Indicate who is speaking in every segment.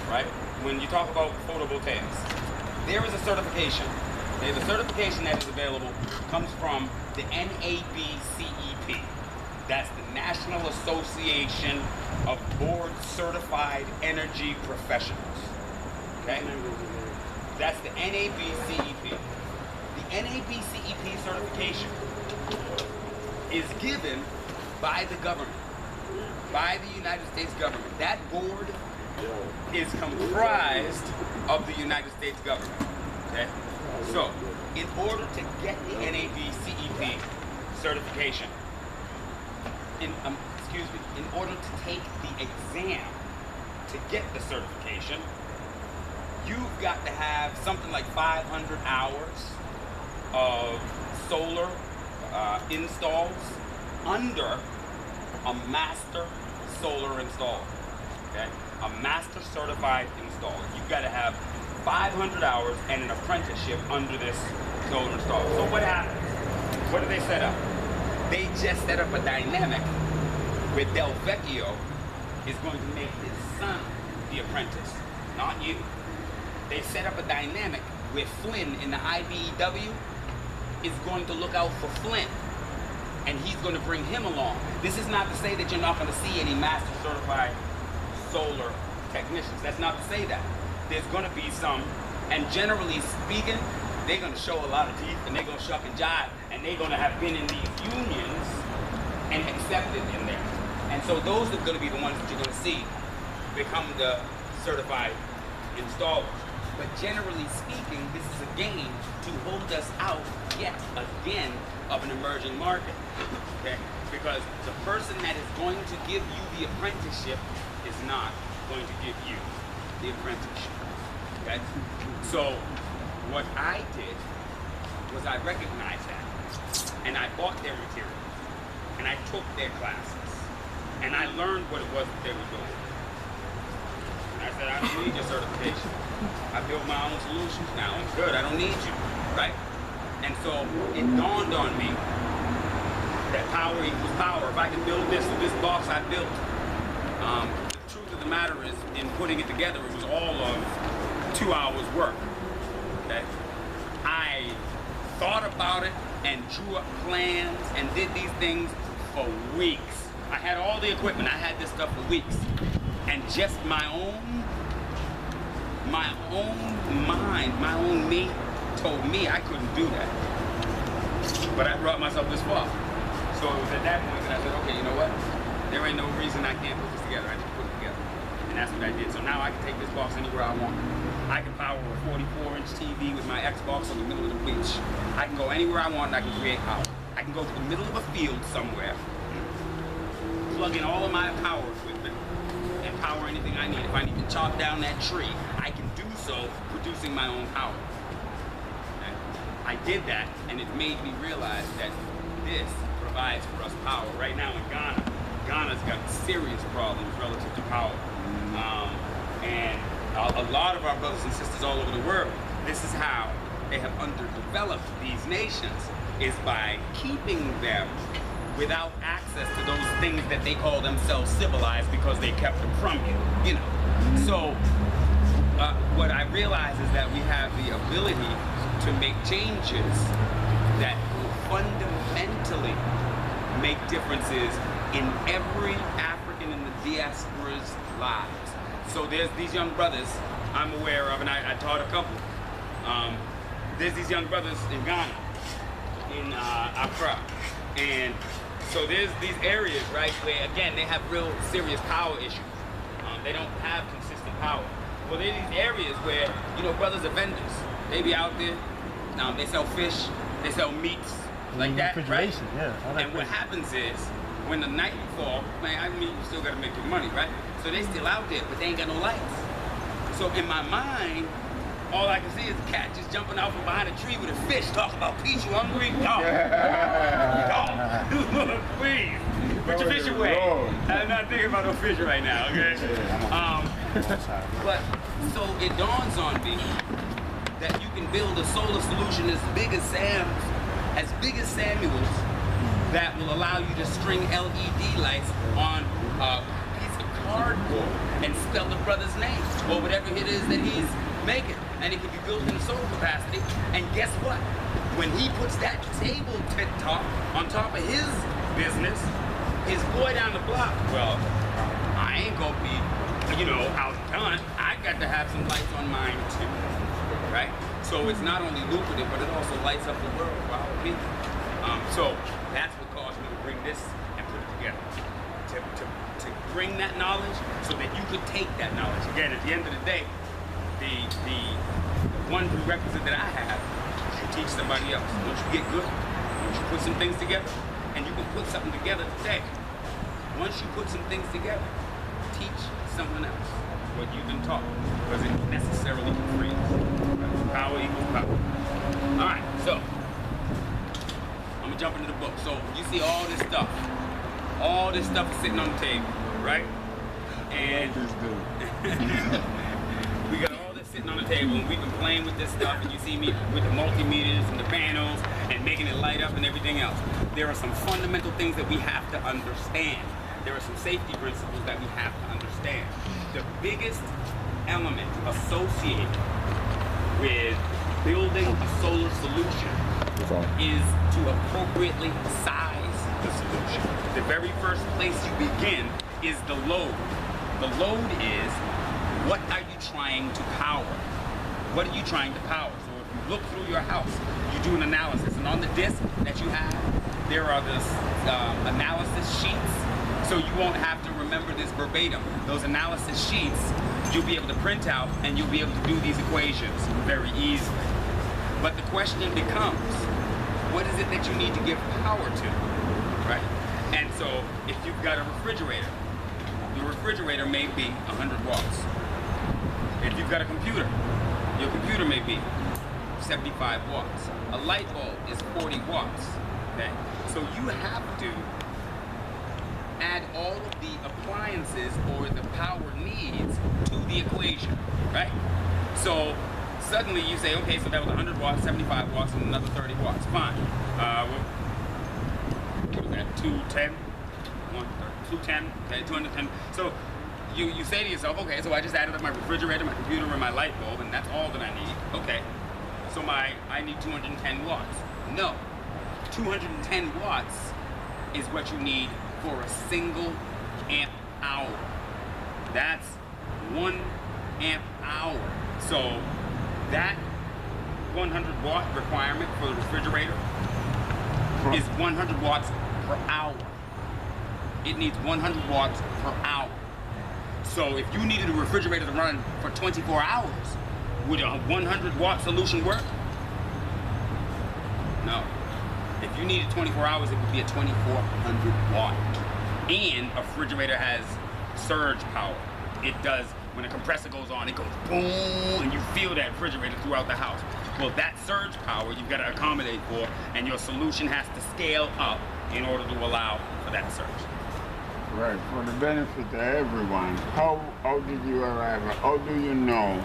Speaker 1: right? When you talk about photovoltaics, there is a certification. There's a certification that is available, comes from the NABCEP. That's the National Association of Board Certified Energy Professionals. Okay? That's the NABCEP. The NABCEP certification is given by the government, by the United States government. That board is comprised of the United States government. Okay? So, in order to get the NABCEP certification, in order to take the exam to get the certification, you've got to have something like 500 hours of solar installs under a master solar installer. Okay? A master certified installer. You've got to have 500 hours and an apprenticeship under this solar installer. So what happens? What do they set up? They just set up a dynamic where Del Vecchio is going to make his son the apprentice, not you. They set up a dynamic where Flynn in the IBEW is going to look out for Flynn, and he's going to bring him along. This is not to say that you're not going to see any master certified solar technicians. That's not to say that. There's going to be some, and generally speaking, they're going to show a lot of teeth, and they're going to shuck and jive, and they're going to have been in these unions and accepted in there. And so those are going to be the ones that you're going to see become the certified installers. But generally speaking, this is a game to hold us out yet again of an emerging market. Okay? Because the person that is going to give you the apprenticeship is not going to give you the apprenticeship. Okay? So what I did was I recognized that, and I bought their materials, and I took their classes, and I learned what it was that they were doing. And I said, I don't need your certification. I built my own solutions now. I'm good. I don't need you, right? And so it dawned on me that power equals power. If I can build this with this box I built, the truth of the matter is, in putting it together, it was all of 2 hours work. Okay? I thought about it and drew up plans and did these things for weeks. I had all the equipment. I had this stuff for weeks. And just my own mind, my own me told me I couldn't do that. But I brought myself this far. So it was at that point that I said, okay, you know what? There ain't no reason I can't put this together. I just put it together. And that's what I did. So now I can take this box anywhere I want. I can power a 44-inch TV with my Xbox in the middle of the beach. I can go anywhere I want and I can create power. I can go to the middle of a field somewhere, plug in all of my power equipment, and power anything I need. If I need to chop down that tree, I can do so producing my own power. Okay? I did that, and it made me realize that this provides for us power. Right now in Ghana, Ghana's got serious problems relative to power. And a lot of our brothers and sisters all over the world, this is how they have underdeveloped these nations, is by keeping them without access to those things that they call themselves civilized because they kept them from you, know. So what I realize is that we have the ability to make changes that will fundamentally make differences in every African in the diaspora's lives. So there's these young brothers I'm aware of, and I taught a couple. There's these young brothers in Ghana, in Accra, and so there's these areas, right, where again they have real serious power issues. They don't have consistent power. Well, there's these areas where, you know, brothers are vendors. They be out there. They sell fish, they sell meats, like that, right?
Speaker 2: Yeah.
Speaker 1: And what happens is, when the night falls, man, I mean, you still gotta make your money, right? So they still out there, but they ain't got no lights. So in my mind, all I can see is a cat just jumping out from behind a tree with a fish, talking about, Pete, you hungry? Dog. Dog. Please, put your fish away. I'm not thinking about no fish right now, okay? But, so it dawns on me that you can build a solar solution as big as Samuel's, that will allow you to string LED lights on a piece of cardboard and spell the brother's name. or whatever it is that he's making. And it can be built in a solar capacity. And guess what? When he puts that table top on top of his business, his boy down the block, well, I ain't gonna be, outdone. I got to have some lights on mine too, right? So it's not only lucrative, but it also lights up the world for our people. So that's what caused me to bring this and put it together. To bring that knowledge so that you could take that knowledge. Again, at the end of the day, the one prerequisite that I have is you teach somebody else. Once you get good, once you put some things together, and you can put something together today. Once you put some things together, teach someone else what you've been taught, because it necessarily frees. Power equals power. All right, so I'm gonna jump into the book. So you see all this stuff is sitting on the table, right? And we got all this sitting on the table, and we've been playing with this stuff, and you see me with the multimeters and the panels and making it light up and everything else. There are some fundamental things that we have to understand. There are some safety principles that we have to understand. The biggest element associated with building a solar solution is to appropriately size the solution. The very first place you begin is the load. The load is, what are you trying to power? What are you trying to power? So if you look through your house, you do an analysis, and on the disk that you have, there are this analysis sheets, so you won't have to remember this verbatim. Those analysis sheets, you'll be able to print out, and you'll be able to do these equations very easily. But the question becomes, what is it that you need to give power to, right? And so if you've got a refrigerator, your refrigerator may be 100 watts. If you've got a computer, your computer may be 75 watts. A light bulb is 40 watts, okay? So you have to add all of the appliances or the power needs to the equation, right? So suddenly you say, okay, so that was 100 watts, 75 watts, and another 30 watts. Fine. What was that? 210? 210, okay, 210. So you say to yourself, okay, so I just added up my refrigerator, my computer, and my light bulb, and that's all that I need. Okay, so I need 210 watts. No, 210 watts is what you need for a single amp hour. That's 1 amp hour. So that 100 watt requirement for the refrigerator is 100 watts per hour. It needs 100 watts per hour. So if you needed a refrigerator to run for 24 hours, would a 100 watt solution work? No. If you needed 24 hours, it would be a 2400 watt. And a refrigerator has surge power. It does, when a compressor goes on, it goes boom, and you feel that refrigerator throughout the house. Well, that surge power you've got to accommodate for, and your solution has to scale up in order to allow for that surge.
Speaker 2: Right, for the benefit of everyone, how did you arrive at, how do you know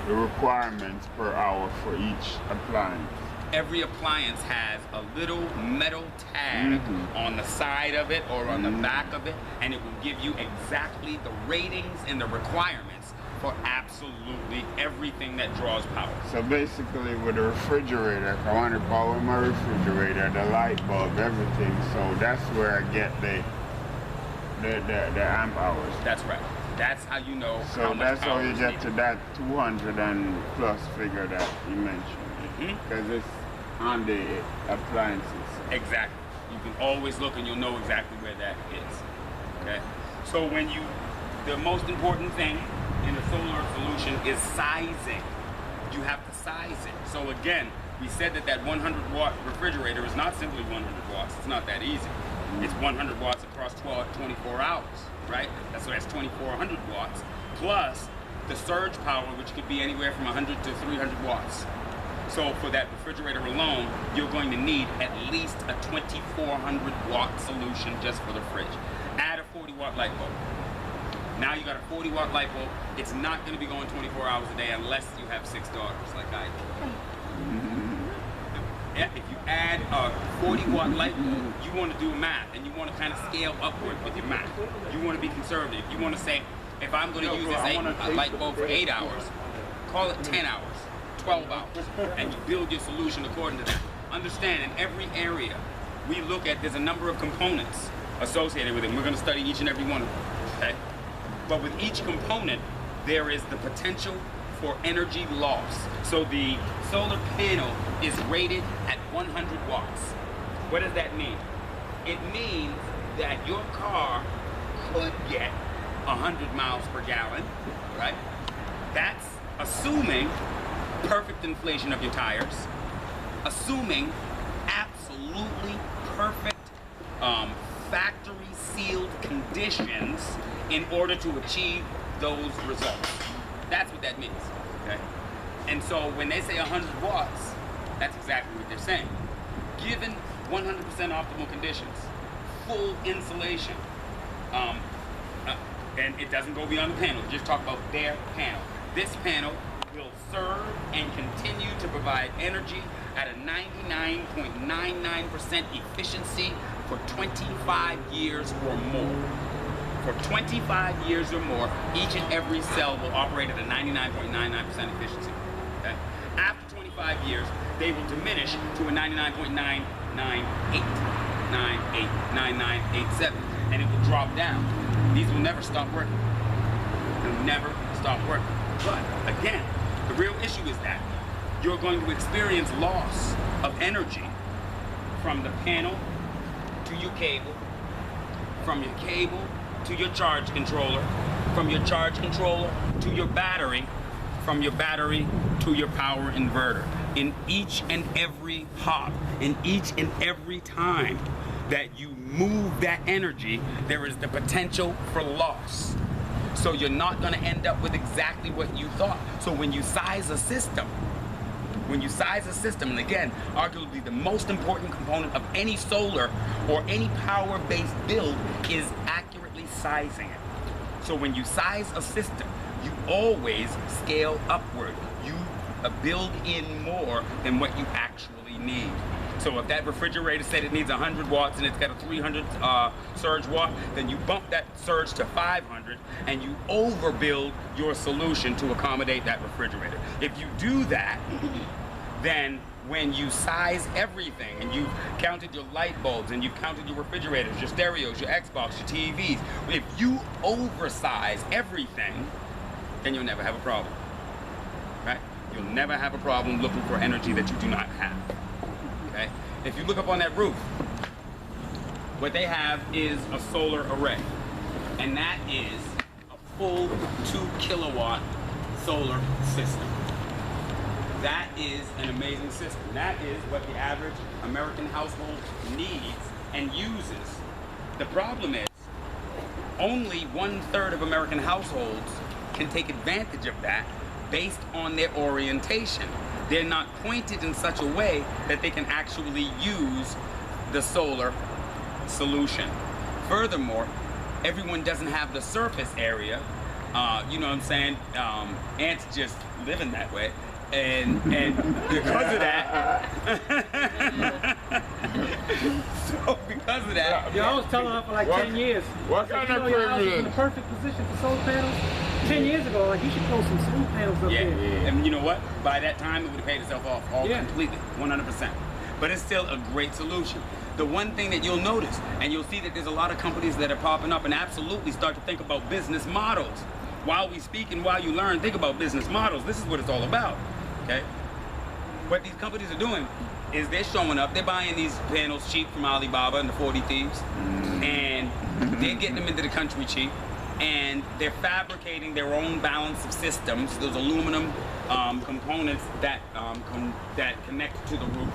Speaker 2: the requirements per hour for each appliance?
Speaker 1: Every appliance has a little metal tag on the side of it or on the back of it, and it will give you exactly the ratings and the requirements for absolutely everything that draws power.
Speaker 2: So basically with a refrigerator, if I want to power my refrigerator, the light bulb, everything, so that's where I get the amp hours.
Speaker 1: That's right. That's how you know
Speaker 2: so
Speaker 1: how much
Speaker 2: that's
Speaker 1: power
Speaker 2: how you
Speaker 1: is
Speaker 2: get
Speaker 1: needed.
Speaker 2: to that 200 and plus figure that you mentioned. Because it's on the appliances.
Speaker 1: Exactly. You can always look and you'll know exactly where that is. Okay? So the most important thing in a solar solution is sizing. You have to size it. So again, we said that 100 watt refrigerator is not simply 100 watts. It's not that easy. It's 100 watts across 24 hours, right? So that's 2400 watts, plus the surge power, which could be anywhere from 100 to 300 watts. So for that refrigerator alone, you're going to need at least a 2400 watt solution just for the fridge. Add a 40 watt light bulb. Now you got a 40 watt light bulb. It's not going to be going 24 hours a day unless you have 6 daughters like I do. If you add a 40 watt light bulb, you want to do math and you want to kind of scale upward with your math. You want to be conservative. You want to say, if I'm going to use this light bulb for 8 hours, call it 10 hours, 12 hours, and you build your solution according to that. Understand, in every area, we look at, there's a number of components associated with it. We're going to study each and every one of them, okay? But with each component, there is the potential for energy loss. So the solar panel is rated at 100 watts. What does that mean? It means that your car could get 100 miles per gallon, right? That's assuming perfect inflation of your tires, assuming absolutely perfect factory sealed conditions in order to achieve those results. That's what that means, okay? And so when they say 100 watts, that's exactly what they're saying. Given 100% optimal conditions, full insulation, and it doesn't go beyond the panel, just talk about their panel. This panel will serve and continue to provide energy at a 99.99% efficiency for 25 years or more. For 25 years or more, each and every cell will operate at a 99.99% efficiency. Okay? After 25 years, they will diminish to a 99.998, and it will drop down. These will never stop working. They'll never stop working. But again, the real issue is that you're going to experience loss of energy from the panel to your cable, from your cable to your charge controller, from your charge controller to your battery, from your battery to your power inverter. In each and every hop, in each and every time that you move that energy, there is the potential for loss. So you're not going to end up with exactly what you thought. So when you size a system, and again, arguably the most important component of any solar or any power-based build is accurately sizing it. So when you size a system, you always scale upward. You build in more than what you actually need. So if that refrigerator said it needs 100 watts and it's got a 300 surge watt, then you bump that surge to 500 and you overbuild your solution to accommodate that refrigerator. If you do that, then when you size everything and you've counted your light bulbs and you've counted your refrigerators, your stereos, your Xbox, your TVs, if you oversize everything, then you'll never have a problem, right? You'll never have a problem looking for energy that you do not have. Okay? If you look up on that roof, what they have is a solar array, and that is a full 2 kilowatt solar system. That is an amazing system. That is what the average American household needs and uses. The problem is, only 1/3 of American households can take advantage of that based on their orientation. They're not pointed in such a way that they can actually use the solar solution. Furthermore, everyone doesn't have the surface area. You know what I'm saying? Ants just living that way. And because of that, so because of that,
Speaker 3: I was telling her for like 10 years.
Speaker 2: What kind of
Speaker 3: your house is in
Speaker 2: privilege?
Speaker 3: the perfect position for solar panels. 10 years ago, like you should throw some solar panels up there.
Speaker 1: And you know what? By that time, it would have paid itself off completely, 100%. But it's still a great solution. The one thing that you'll notice, and you'll see that there's a lot of companies that are popping up and absolutely start to think about business models. While we speak and while you learn, think about business models. This is what it's all about, okay? What these companies are doing is they're showing up, they're buying these panels cheap from Alibaba and the 40 Thieves, and they're getting them into the country cheap, and they're fabricating their own balance of systems, those aluminum components that connect to the roof.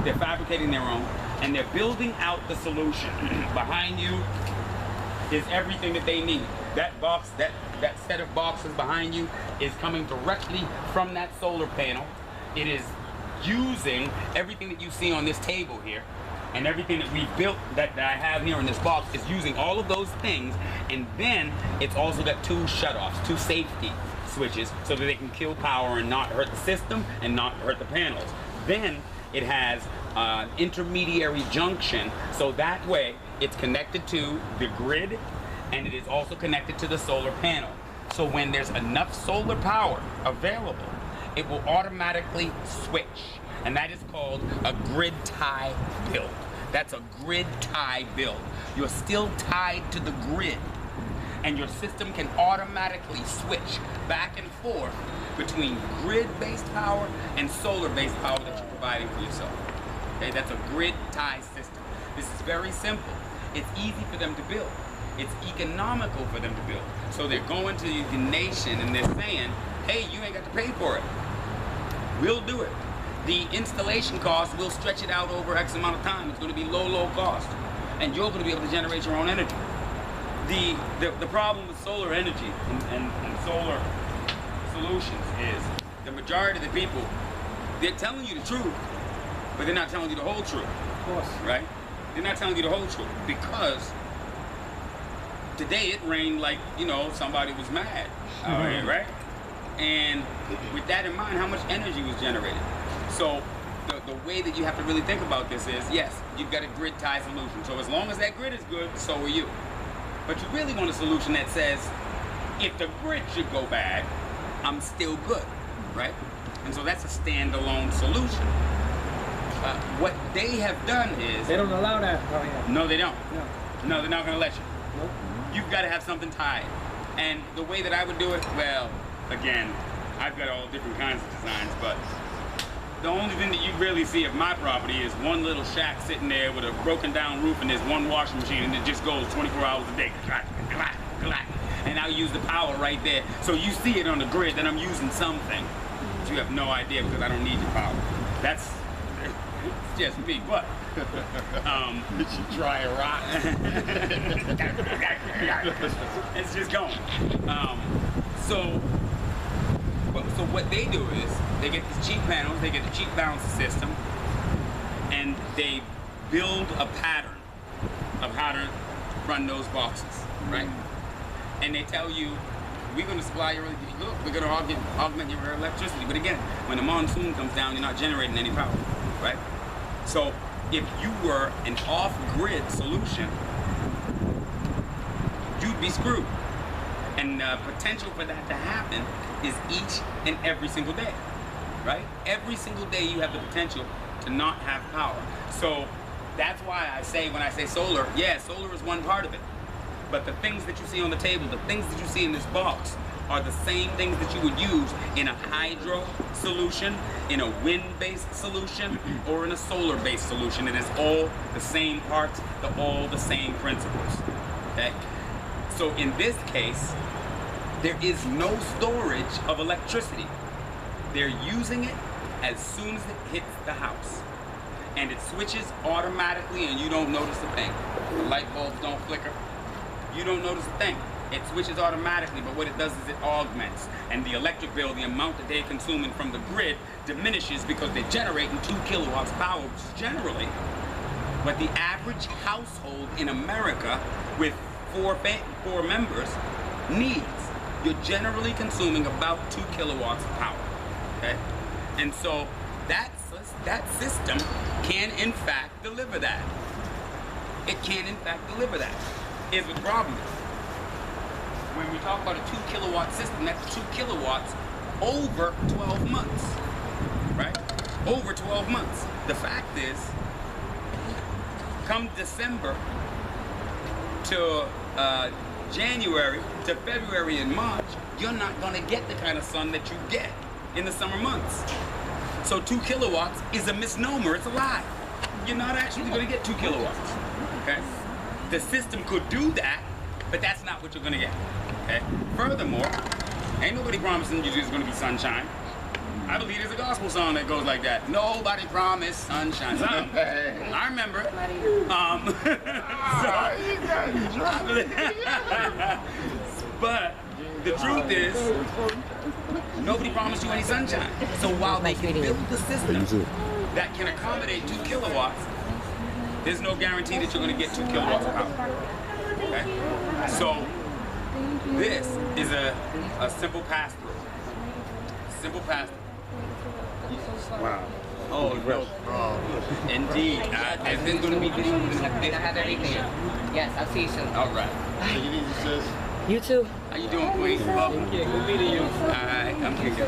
Speaker 1: They're fabricating their own, and they're building out the solution. Behind you is everything that they need. That box, that set of boxes behind you is coming directly from that solar panel. It is using everything that you see on this table here, and everything that we've built that I have here in this box is using all of those things, and then it's also got 2 shutoffs, 2 safety switches, so that they can kill power and not hurt the system and not hurt the panels. Then it has intermediary junction, so that way it's connected to the grid and it is also connected to the solar panel. So when there's enough solar power available, it will automatically switch. And that is called a grid tie build. That's a grid tie build. You're still tied to the grid, and your system can automatically switch back and forth between grid-based power and solar-based power that you're providing for yourself. Okay, that's a grid tie system. This is very simple. It's easy for them to build. It's economical for them to build. So they're going to the nation and they're saying, hey, you ain't got to pay for it. We'll do it. The installation cost, we'll stretch it out over X amount of time. It's going to be low cost. And you're going to be able to generate your own energy. The problem with solar energy and solar solutions is the majority of the people, they're telling you the truth, but they're not telling you the whole truth.
Speaker 3: Of course.
Speaker 1: Right? They're not telling you the whole truth because today it rained like, somebody was mad. Right? And with that in mind, how much energy was generated? So the way that you have to really think about this is, yes, you've got a grid tie solution. So as long as that grid is good, so are you. But you really want a solution that says, if the grid should go bad, I'm still good, right? And so that's a standalone solution. What they have done is...
Speaker 3: They don't allow that. Oh, yeah.
Speaker 1: No, they don't.
Speaker 3: No.
Speaker 1: No, they're not going to let you.
Speaker 3: Nope.
Speaker 1: You've got to have something tied. And the way that I would do it, well, again, I've got all different kinds of designs, but the only thing that you really see of my property is one little shack sitting there with a broken down roof and there's one washing machine and it just goes 24 hours a day. And I'll use the power right there. So you see it on the grid that I'm using something, but you have no idea because I don't need your power. That's just me, but
Speaker 2: Did you try a rock?
Speaker 1: it's just going. So what they do is they get these cheap panels, they get the cheap balancing system, and they build a pattern of how to run those boxes, right? And they tell you, we're going to supply your, look, we're going to augment your electricity. But again, when the monsoon comes down, you're not generating any power, right? So if you were an off-grid solution, you'd be screwed. And the potential for that to happen is each and every single day, right? Every single day you have the potential to not have power. So that's why I say, when I say solar, yeah, solar is one part of it. But the things that you see on the table, the things that you see in this box, are the same things that you would use in a hydro solution, in a wind-based solution, or in a solar-based solution. It is all the same parts, all the same principles, okay? So in this case, there is no storage of electricity. They're using it as soon as it hits the house. And it switches automatically and you don't notice a thing. The light bulbs don't flicker. You don't notice a thing. It switches automatically, but what it does is it augments. And the electric bill, the amount that they're consuming from the grid, diminishes because they're generating 2 kilowatts power, which is generally what the average household in America with four members needs. You're generally consuming about 2 kilowatts of power, okay? And so that system can in fact deliver that. It can in fact deliver that. Here's what the problem is. When we talk about a 2 kilowatt system, that's 2 kilowatts over 12 months, right? Over 12 months. The fact is, come December to January to February and March, you're not gonna get the kind of sun that you get in the summer months. So 2 kilowatts is a misnomer, it's a lie. You're not actually gonna get 2 kilowatts, okay? The system could do that, but that's not what you're gonna get, okay? Furthermore, ain't nobody promising you there's gonna be sunshine. I believe there's a gospel song that goes like that. Nobody promised sunshine. I remember it. But the truth is, nobody promised you any sunshine. So while they can build the system that can accommodate 2 kilowatts, there's no guarantee that you're going to get 2 kilowatts of power. Okay? So this is a simple pass-through. Simple pass-through.
Speaker 2: Wow.
Speaker 1: Oh, no problem. Indeed. If there's going to be video, we're going to have
Speaker 4: I have everything. Yes, I'll see you soon.
Speaker 1: All right.
Speaker 2: Take it easy, sis.
Speaker 4: You too.
Speaker 1: How you doing, Queen? Welcome.
Speaker 3: Good meeting you.
Speaker 1: All right. I'm kicking.